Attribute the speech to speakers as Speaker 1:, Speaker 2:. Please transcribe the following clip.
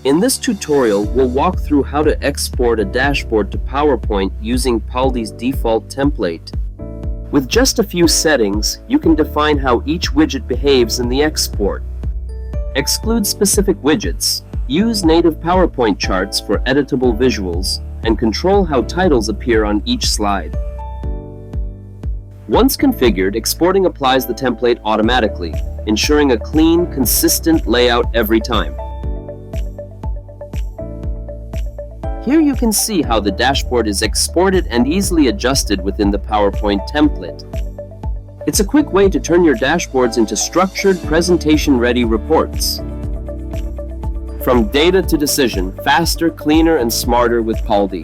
Speaker 1: In this tutorial, we'll walk through how to export a dashboard to PowerPoint using Paldi's default template. With just a few settings, you can define how each widget behaves in the export. Exclude specific widgets, use native PowerPoint charts for editable visuals, and control how titles appear on each slide. Once configured, exporting applies the template automatically, ensuring a clean, consistent layout every time. Here you can see how the dashboard is exported and easily adjusted within the PowerPoint template. It's a quick way to turn your dashboards into structured, presentation-ready reports. From data to decision, faster, cleaner, and smarter with Paldi.